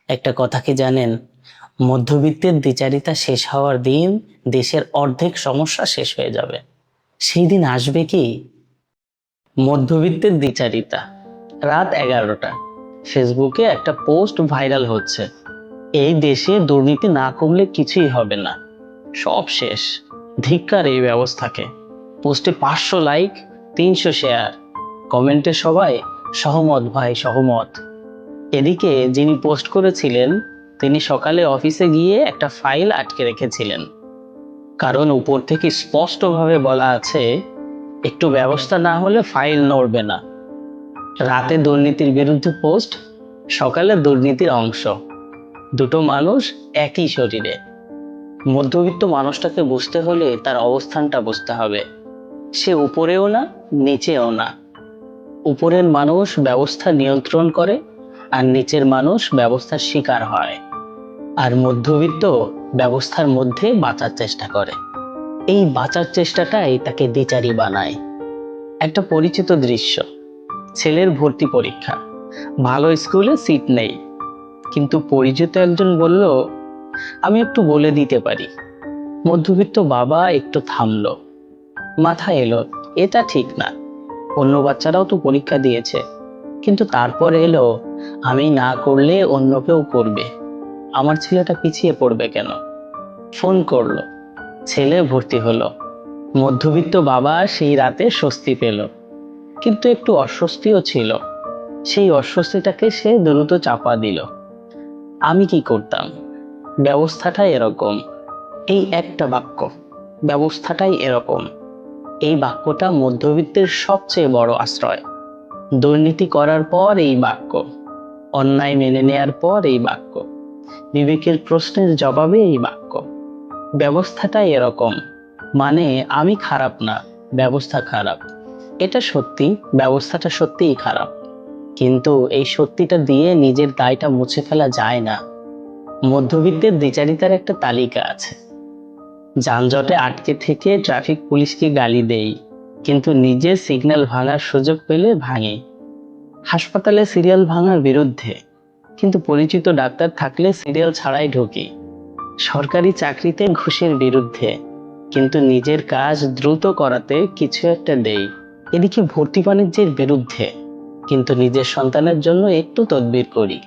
একটা কথা কি জানেন? মধ্যবিত্তের দ্বিচারিতা শেষ হওয়ার দিন দেশের অর্ধেক সমস্যা শেষ হয়ে যাবে। সেই দিন আসবে কি? মধ্যবিত্তের দ্বিচারিতা। রাত 11টা, ফেসবুকে একটা পোস্ট ভাইরাল হচ্ছে। এই দেশে দুর্নীতি না করলে কিছুই হবে না, সব শেষ, ধিক্কার এই ব্যবস্থাকে। পোস্টে 500 লাইক, 300 শেয়ার, কমেন্টে সবাই সহমত ভাই সহমত। এদিকে যিনি পোস্ট করেছিলেন তিনি সকালে অফিসে গিয়ে একটা ফাইল আটকে রেখেছিলেন, কারণ উপর থেকে স্পষ্টভাবে বলা আছে একটু ব্যবস্থা না হলে ফাইল নড়বে না। রাতে দুর্নীতির বিরুদ্ধে পোস্ট, সকালে দুর্নীতির অংশ, দুটো মানুষ একই শরীরে। মধ্যবিত্ত মানুষটাকে বুঝতে হলে তার অবস্থানটা বুঝতে হবে। সে উপরেও না, নিচেও না। উপরের মানুষ ব্যবস্থা নিয়ন্ত্রণ করে, আর নিচের মানুষ ব্যবস্থার শিকার হয়। আর মধ্যবিত্ত ব্যবস্থার মধ্যে বাঁচার চেষ্টা করে। এই বাঁচার চেষ্টাটাই তাকে দ্বিচারী বানায়। একটা পরিচিত দৃশ্য, ছেলের ভর্তি পরীক্ষা, ভালো স্কুলে সিট নেই, কিন্তু পরিচিত একজন বলল আমি একটু বলে দিতে পারি। মধ্যবিত্ত বাবা একটু থামলো, মাথা এলো, এটা ঠিক না, অন্য বাচ্চারাও তো পরীক্ষা দিয়েছে। কিন্তু তারপর এলো, আমি না করলে অন্য কেউ করবে, আমার ছেলেটা পিছিয়ে পড়বে কেন? ফোন করলো, ছেলে ভর্তি হলো। মধ্যবিত্ত বাবা সেই রাতে স্বস্তি পেল, কিন্তু একটু অস্বস্তিও ছিল। সেই অস্বস্তিটাকে সে দ্রুত চাপা দিল। আমি কি করতাম? ব্যবস্থাটাই এরকম। এই একটা বাক্য, ব্যবস্থাটাই এরকম। এই বাক্যটা মধ্যবিত্তের সবচেয়ে বড় আশ্রয়। দুর্নীতি করার পর এই বাক্য, অন্যায় মেনে নেয়ার পর এই বাক্য, বিবেকের প্রশ্নের জবাবে এই বাক্য। ব্যবস্থাটাই এরকম, মানে আমি খারাপ না, ব্যবস্থা খারাপ। এটা সত্যি, ব্যবস্থাটা সত্যিই খারাপ, কিন্তু এই সত্যিটা দিয়ে নিজের দায়টা মুছে ফেলা যায় না। মধ্যবিত্তের দ্বিচারিতার একটা তালিকা আছে। যানজটে আটকে থেকে ট্রাফিক পুলিশকে গালি দেই, কিন্তু নিজে সিগন্যাল ভাঙার সুযোগ পেলে ভাঙে। হাসপাতালে সিরিয়াল ভাঙার বিরুদ্ধে, কিন্তু পরিচিত ডাক্তার থাকলে সিরিয়াল ছাড়াই ঢুকি। সরকারি চাকরিতে ঘুষের বিরুদ্ধে, কিন্তু নিজের কাজ দ্রুত করাতে কিছু একটা দেই। এদিকে ভর্তি বাণিজ্যের বিরুদ্ধে, কিন্তু নিজের সন্তানের জন্য একটু তদবির করি।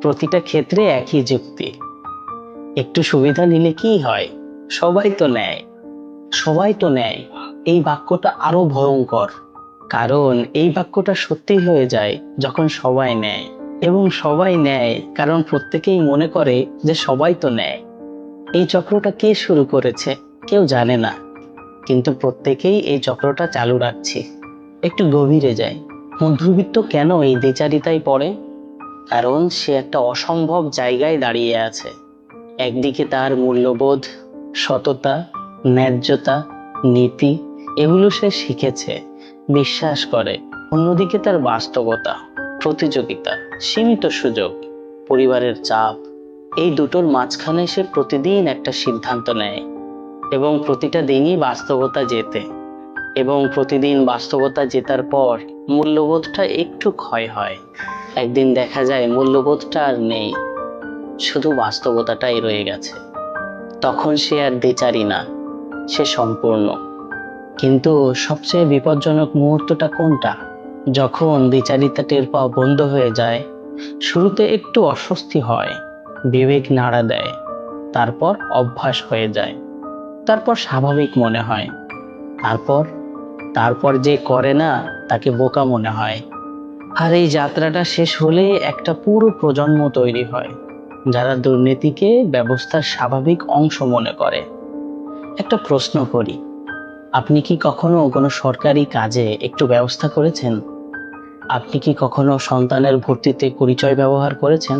প্রতিটা ক্ষেত্রে একই যুক্তি, একটু সুবিধা নিলে কি হয়, সবাই তো নেয়, সবাই তো নেয়। এই বাক্যটা আরো ভয়ঙ্কর, কারণ এই বাক্যটা সত্যি হয়ে যায় যখন সবাই নেয়। এবং সবাই নেয় কারণ প্রত্যেকেই মনে করে যে সবাই তো নেয়। এই চক্রটা কে শুরু করেছে কেউ জানে না, কিন্তু প্রত্যেকেই এই চক্রটা চালু রাখছে। একটু গভীরে যায়, মধ্যবিত্ত কেন এই দ্বিচারিতায় পড়ে? কারণ সে একটা অসম্ভব জায়গায় দাঁড়িয়ে আছে। একদিকে তার মূল্যবোধ, সততা, ন্যায্যতা, নীতি, এগুলো সে শিখেছে, বিশ্বাস করে। অন্যদিকে তার বাস্তবতা, প্রতিযোগিতা, সীমিত সুযোগ, পরিবারের চাপ, এই দুটোর মাঝখানে সে প্রতিদিন একটা সিদ্ধান্ত নেয়, এবং প্রতিটা দিনই বাস্তবতা জেতে। এবং প্রতিদিন বাস্তবতা জেতার পর মূল্যবোধটা একটু ক্ষয় হয়। একদিন দেখা যায় মূল্যবোধটা আর নেই, শুধু বাস্তবতাটাই রয়ে গেছে। তখন সে আর দ্বিচারী না, সে সম্পূর্ণ। কিন্তু সবচেয়ে বিপজ্জনক মুহূর্তটা কোনটা? যখন দ্বিচারিতা টের পাওয়া বন্ধ হয়ে যায়। শুরুতে একটু অস্বস্তি হয়, বিবেক নাড়া দেয়, তারপর অভ্যাস হয়ে যায়, তারপর স্বাভাবিক মনে হয়, তারপর তারপর যে করে না তাকে বোকা মনে হয়। আর এই যাত্রাটা শেষ হলে একটা পুরো প্রজন্ম তৈরি হয়, যারা দুর্নীতিকে ব্যবস্থার স্বাভাবিক অংশ মনে করে। একটা প্রশ্ন করি, আপনি কি কখনো কোনো সরকারি কাজে একটু ব্যবস্থা করেছেন? আপনি কি কখনো সন্তানের ভর্তিতে পরিচয় ব্যবহার করেছেন?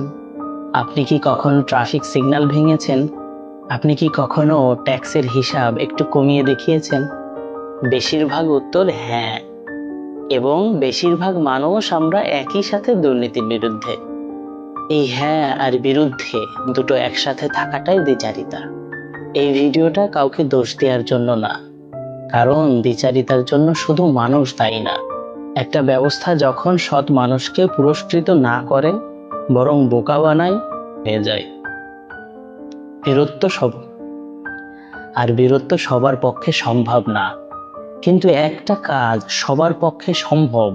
আপনি কি কখনো ট্রাফিক সিগন্যাল ভেঙেছেন? আপনি কি কখনো ট্যাক্সের হিসাব একটু কমিয়ে দেখিয়েছেন? বেশিরভাগ উত্তর হ্যাঁ। এবং বেশিরভাগ মানুষ আমরা একই সাথে দুর্নীতির বিরুদ্ধে। এই হ্যাঁ আর বিরুদ্ধে দুটো একসাথে থাকাটাই দ্বিচারিতা। এই ভিডিওটা কাউকে দোষ দেওয়ার জন্য না, কারণ দ্বিচারিতার জন্য শুধু মানুষ দায়ী না। একটা ব্যবস্থা যখন সৎ মানুষকে পুরস্কৃত না করে, বরং বোকা বানায়, হয়ে যায়। বীরত্ব সব বীরত্ব সবার পক্ষে সম্ভব না, কিন্তু একটা কাজ সবার পক্ষে সম্ভব: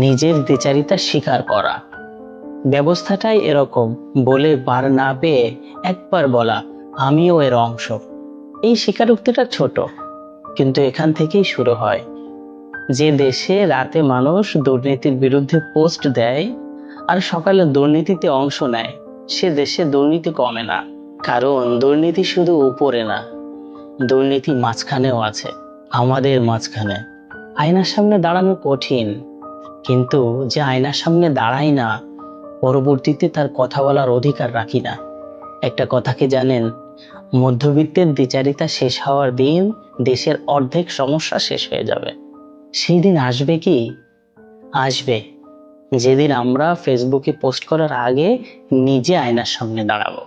নিজের দ্বিচারিতা স্বীকার করা। ব্যবস্থাটাই এরকম, বলে পার না পেয়ে একবার বলা, আমিও এর অংশ। এই স্বীকারোক্তিটা ছোট, কিন্তু এখান থেকেই শুরু হয়। যে দেশে রাতে মানুষ দুর্নীতির বিরুদ্ধে পোস্ট দেয় আর সকালে দুর্নীতিতে অংশ নেয়, সে দেশে দুর্নীতি কমে না। কারণ দুর্নীতি শুধু উপরে না, দুর্নীতি মাঝখানেও আছে, আমাদের মাঝখানে। আয়নার সামনে দাঁড়ানো কঠিন, কিন্তু যে আয়নার সামনে দাঁড়ায় না, পরবর্তীতে তার কথা বলার অধিকার রাখি না। একটা কথা কি জানেন? মধ্যবিত্তের দ্বিচারিতা শেষ হওয়ার দিন দেশের অর্ধেক সমস্যা শেষ হয়ে যাবে। সেই দিন আসবে কি? আসবে যেদিন আমরা ফেসবুকে পোস্ট করার আগে নিজে আয়নার সামনে দাঁড়াবো।